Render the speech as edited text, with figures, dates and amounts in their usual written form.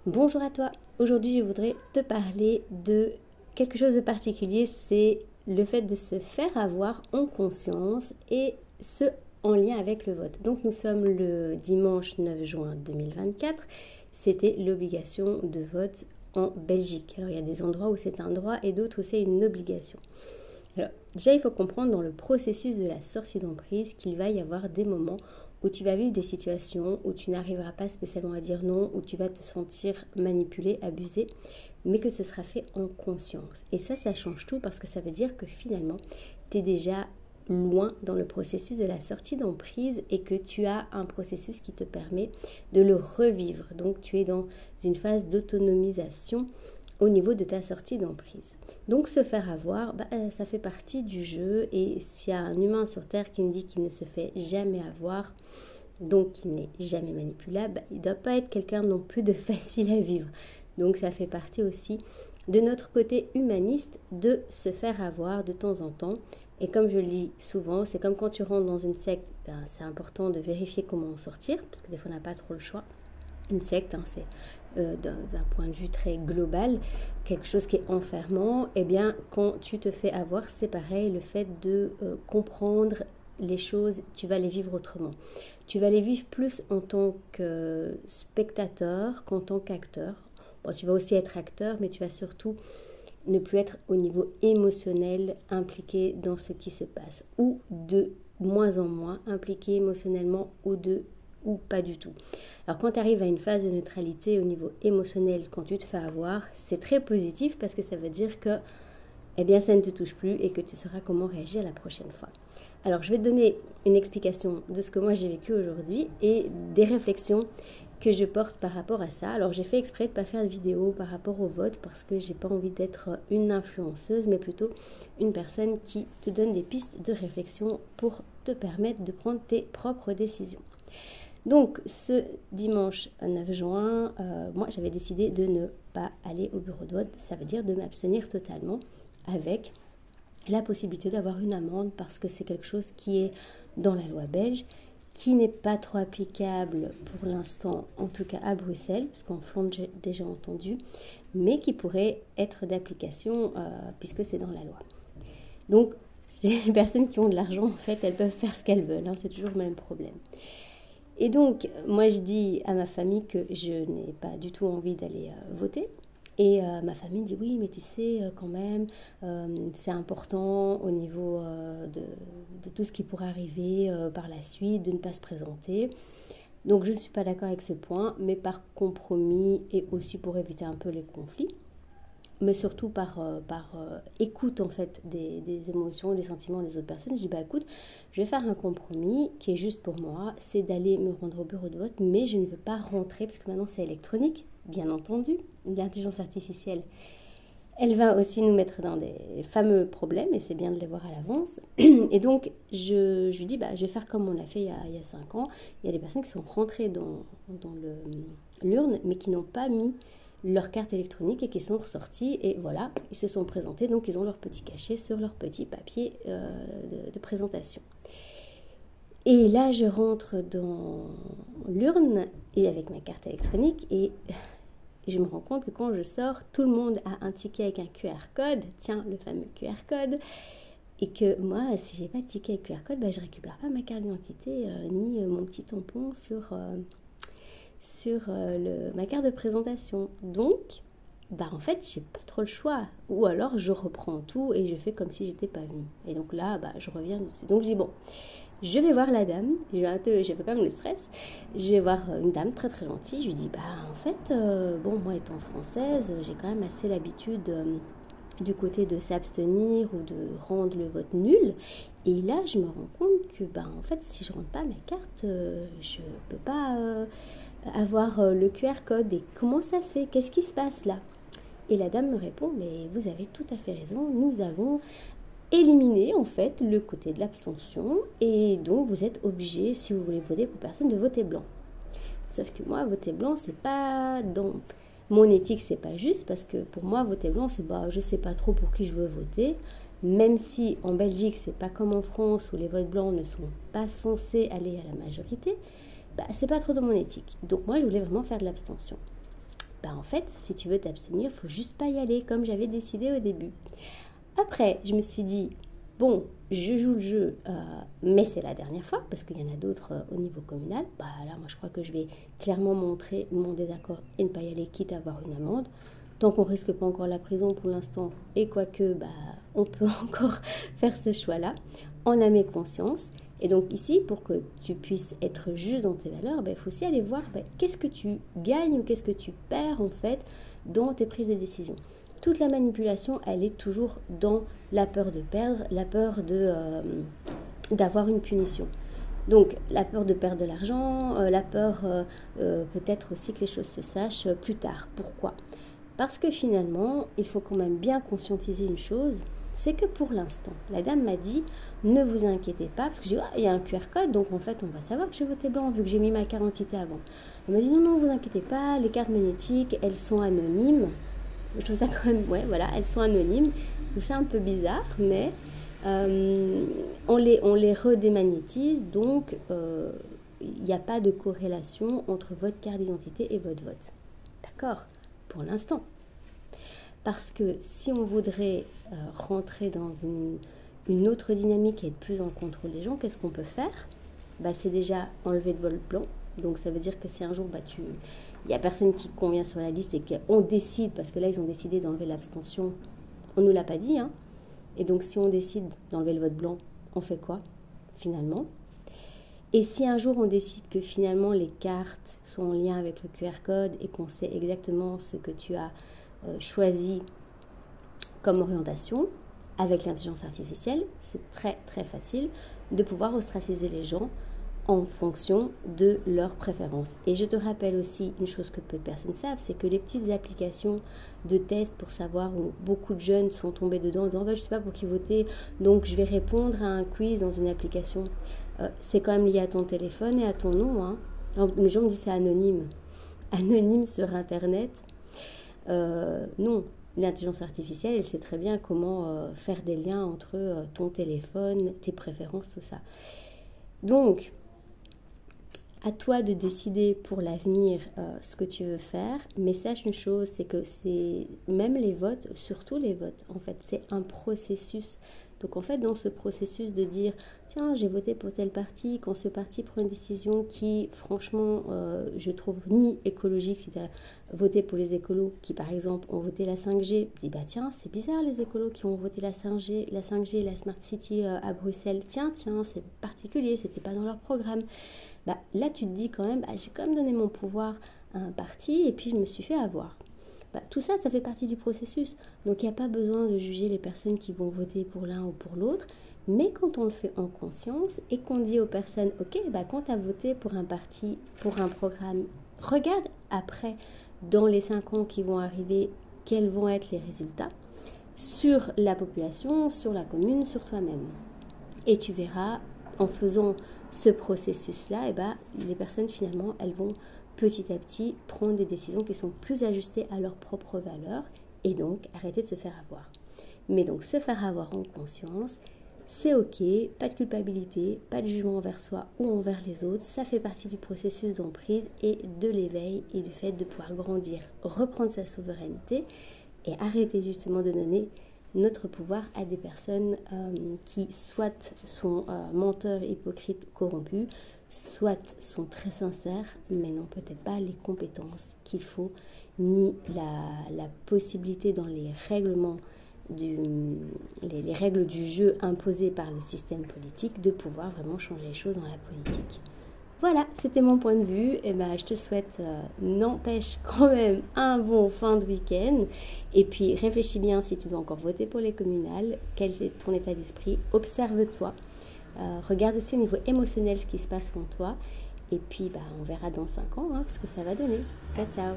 Bonjour à toi, aujourd'hui je voudrais te parler de quelque chose de particulier, c'est le fait de se faire avoir en conscience et ce en lien avec le vote. Donc nous sommes le dimanche 9 juin 2024, c'était l'obligation de vote en Belgique. Alors il y a des endroits où c'est un droit et d'autres où c'est une obligation. Alors déjà il faut comprendre dans le processus de la sortie d'emprise qu'il va y avoir des moments où tu vas vivre des situations où tu n'arriveras pas spécialement à dire non, où tu vas te sentir manipulé, abusé, mais que ce sera fait en conscience. Et ça change tout parce que ça veut dire que finalement, tu es déjà loin dans le processus de la sortie d'emprise et que tu as un processus qui te permet de le revivre. Donc tu es dans une phase d'autonomisation au niveau de ta sortie d'emprise. Donc se faire avoir, ça fait partie du jeu et s'il y a un humain sur Terre qui me dit qu'il ne se fait jamais avoir, donc qu'il n'est jamais manipulable, il ne doit pas être quelqu'un non plus de facile à vivre. Donc ça fait partie aussi de notre côté humaniste de se faire avoir de temps en temps. Et comme je le dis souvent, c'est comme quand tu rentres dans une secte, c'est important de vérifier comment en sortir, parce que des fois on n'a pas trop le choix. Une secte, c'est d'un point de vue très global, quelque chose qui est enfermant. Eh bien, quand tu te fais avoir, c'est pareil, le fait de comprendre les choses, tu vas les vivre autrement. Tu vas les vivre plus en tant que spectateur qu'en tant qu'acteur. Bon, tu vas aussi être acteur, mais tu vas surtout ne plus être au niveau émotionnel impliqué dans ce qui se passe, ou de moins en moins impliqué émotionnellement ou pas du tout. Alors quand tu arrives à une phase de neutralité au niveau émotionnel, quand tu te fais avoir, c'est très positif parce que ça veut dire que eh bien, ça ne te touche plus et que tu sauras comment réagir la prochaine fois. Alors je vais te donner une explication de ce que moi j'ai vécu aujourd'hui et des réflexions que je porte par rapport à ça. Alors j'ai fait exprès de ne pas faire de vidéo par rapport au vote parce que j'ai pas envie d'être une influenceuse, mais plutôt une personne qui te donne des pistes de réflexion pour te permettre de prendre tes propres décisions. Donc ce dimanche 9 juin, moi j'avais décidé de ne pas aller au bureau de vote, ça veut dire de m'abstenir totalement avec la possibilité d'avoir une amende parce que c'est quelque chose qui est dans la loi belge, qui n'est pas trop applicable pour l'instant, en tout cas à Bruxelles, parce qu'en Flandre j'ai déjà entendu, mais qui pourrait être d'application puisque c'est dans la loi. Donc les personnes qui ont de l'argent, en fait, elles peuvent faire ce qu'elles veulent, c'est toujours le même problème. Et donc, moi, je dis à ma famille que je n'ai pas du tout envie d'aller voter. Et ma famille dit oui, mais tu sais, quand même, c'est important au niveau de tout ce qui pourrait arriver par la suite, de ne pas se présenter. Donc, je ne suis pas d'accord avec ce point, mais par compromis et aussi pour éviter un peu les conflits, mais surtout par écoute en fait des émotions, des sentiments des autres personnes. Je dis écoute, je vais faire un compromis qui est juste pour moi, c'est d'aller me rendre au bureau de vote, mais je ne veux pas rentrer parce que maintenant c'est électronique, bien entendu, l'intelligence artificielle. Elle va aussi nous mettre dans des fameux problèmes et c'est bien de les voir à l'avance. Et donc, je dis, je vais faire comme on l'a fait il y a 5 ans. Il y a des personnes qui sont rentrées dans l'urne, mais qui n'ont pas mis leur carte électronique et qui sont ressortis et voilà, ils se sont présentés, donc ils ont leur petit cachet sur leur petit papier de présentation. Et là, je rentre dans l'urne et avec ma carte électronique et je me rends compte que quand je sors, tout le monde a un ticket avec un QR code, tiens, le fameux QR code, et que moi, si j'ai pas de ticket avec QR code, je récupère pas ma carte d'identité ni mon petit tampon sur ma carte de présentation. Donc, en fait, j'ai pas trop le choix. Ou alors, je reprends tout et je fais comme si j'étais pas venue. Et donc là, je reviens dessus. Donc, je dis, je vais voir la dame. J'ai fait quand même le stress. Je vais voir une dame très très gentille. Je lui dis, en fait, moi étant française, j'ai quand même assez l'habitude du côté de s'abstenir ou de rendre le vote nul. Et là, je me rends compte que, en fait, si je rentre pas ma carte, je peux pas avoir le QR code. Et comment ça se fait? Qu'est-ce qui se passe là? Et la dame me répond, mais vous avez tout à fait raison, nous avons éliminé en fait le côté de l'abstention et donc vous êtes obligé, si vous voulez voter pour personne, de voter blanc. Sauf que moi, voter blanc, c'est pas dans mon éthique, c'est pas juste parce que pour moi, voter blanc, c'est je sais pas trop pour qui je veux voter. Même si en Belgique, c'est pas comme en France où les votes blancs ne sont pas censés aller à la majorité, c'est pas trop dans mon éthique. Donc moi, je voulais vraiment faire de l'abstention. en fait, si tu veux t'abstenir, il faut juste pas y aller, comme j'avais décidé au début. Après, je me suis dit, bon, je joue le jeu, mais c'est la dernière fois, parce qu'il y en a d'autres au niveau communal. Là, moi, je crois que je vais clairement montrer mon désaccord et ne pas y aller, quitte à avoir une amende. Tant qu'on ne risque pas encore la prison pour l'instant, et quoique, on peut encore faire ce choix-là, en âme et conscience. Et donc ici, pour que tu puisses être juste dans tes valeurs, il faut aussi aller voir qu'est-ce que tu gagnes ou qu'est-ce que tu perds en fait dans tes prises de décision. Toute la manipulation, elle est toujours dans la peur de perdre, la peur d'avoir une punition. Donc la peur de perdre de l'argent, la peur peut-être aussi que les choses se sachent plus tard. Pourquoi ? Parce que finalement, il faut quand même bien conscientiser une chose, c'est que pour l'instant, la dame m'a dit, ne vous inquiétez pas, parce que j'ai dit, il y a un QR code, donc en fait, on va savoir que j'ai voté blanc, vu que j'ai mis ma carte d'identité avant. Elle m'a dit, non, ne vous inquiétez pas, les cartes magnétiques, elles sont anonymes. Je trouve ça quand même, elles sont anonymes. Je trouve ça un peu bizarre, mais on les redémagnétise, donc il n'y a pas de corrélation entre votre carte d'identité et votre vote. D'accord ? Pour l'instant. Parce que si on voudrait rentrer dans une autre dynamique et être plus en contrôle des gens, qu'est-ce qu'on peut faire ? C'est déjà enlever de vote blanc. Donc ça veut dire que si un jour il n'y a personne qui convient sur la liste et qu'on décide, parce que là ils ont décidé d'enlever l'abstention, on ne nous l'a pas dit, hein. Et donc si on décide d'enlever le vote blanc, on fait quoi finalement ? Et si un jour on décide que finalement les cartes sont en lien avec le QR code et qu'on sait exactement ce que tu as choisi comme orientation, avec l'intelligence artificielle, c'est très très facile de pouvoir ostraciser les gens en fonction de leurs préférences. Et je te rappelle aussi une chose que peu de personnes savent, c'est que les petites applications de tests pour savoir où beaucoup de jeunes sont tombés dedans en disant je ne sais pas pour qui voter, donc je vais répondre à un quiz dans une application. C'est quand même lié à ton téléphone et à ton nom. Hein. Alors, les gens me disent c'est anonyme. Anonyme sur Internet. Non, l'intelligence artificielle, elle sait très bien comment faire des liens entre ton téléphone, tes préférences, tout ça. Donc, à toi de décider pour l'avenir ce que tu veux faire, mais sache une chose, c'est que c'est même les votes, surtout les votes, en fait, c'est un processus. Donc en fait, dans ce processus de dire, tiens, j'ai voté pour tel parti, quand ce parti prend une décision qui, franchement, je trouve ni écologique, c'est-à-dire voter pour les écolos qui, par exemple, ont voté la 5G, je dis, tiens, c'est bizarre les écolos qui ont voté la 5G, la Smart City à Bruxelles, tiens, c'est particulier, c'était pas dans leur programme. Là, tu te dis quand même, j'ai quand même donné mon pouvoir à un parti et puis je me suis fait avoir. Tout ça, ça fait partie du processus. Donc, il n'y a pas besoin de juger les personnes qui vont voter pour l'un ou pour l'autre. Mais quand on le fait en conscience et qu'on dit aux personnes, ok, quand tu as voté pour un parti, pour un programme, regarde après, dans les 5 ans qui vont arriver, quels vont être les résultats sur la population, sur la commune, sur toi-même. Et tu verras, en faisant ce processus-là, les personnes, finalement, elles vont petit à petit prendre des décisions qui sont plus ajustées à leurs propres valeurs et donc arrêter de se faire avoir. Mais donc se faire avoir en conscience, c'est ok, pas de culpabilité, pas de jugement envers soi ou envers les autres, ça fait partie du processus d'emprise et de l'éveil et du fait de pouvoir grandir, reprendre sa souveraineté et arrêter justement de donner notre pouvoir à des personnes qui soit sont menteurs, hypocrites, corrompus, soit sont très sincères, mais n'ont peut-être pas les compétences qu'il faut, ni la possibilité dans les règlements, les règles du jeu imposées par le système politique, de pouvoir vraiment changer les choses dans la politique. Voilà, c'était mon point de vue. Et je te souhaite, n'empêche quand même, un bon fin de week-end. Et puis, réfléchis bien si tu dois encore voter pour les communales. Quel est ton état d'esprit ? Observe-toi. Regarde aussi au niveau émotionnel ce qui se passe en toi. Et puis, on verra dans 5 ans ce que ça va donner. Ciao, ciao.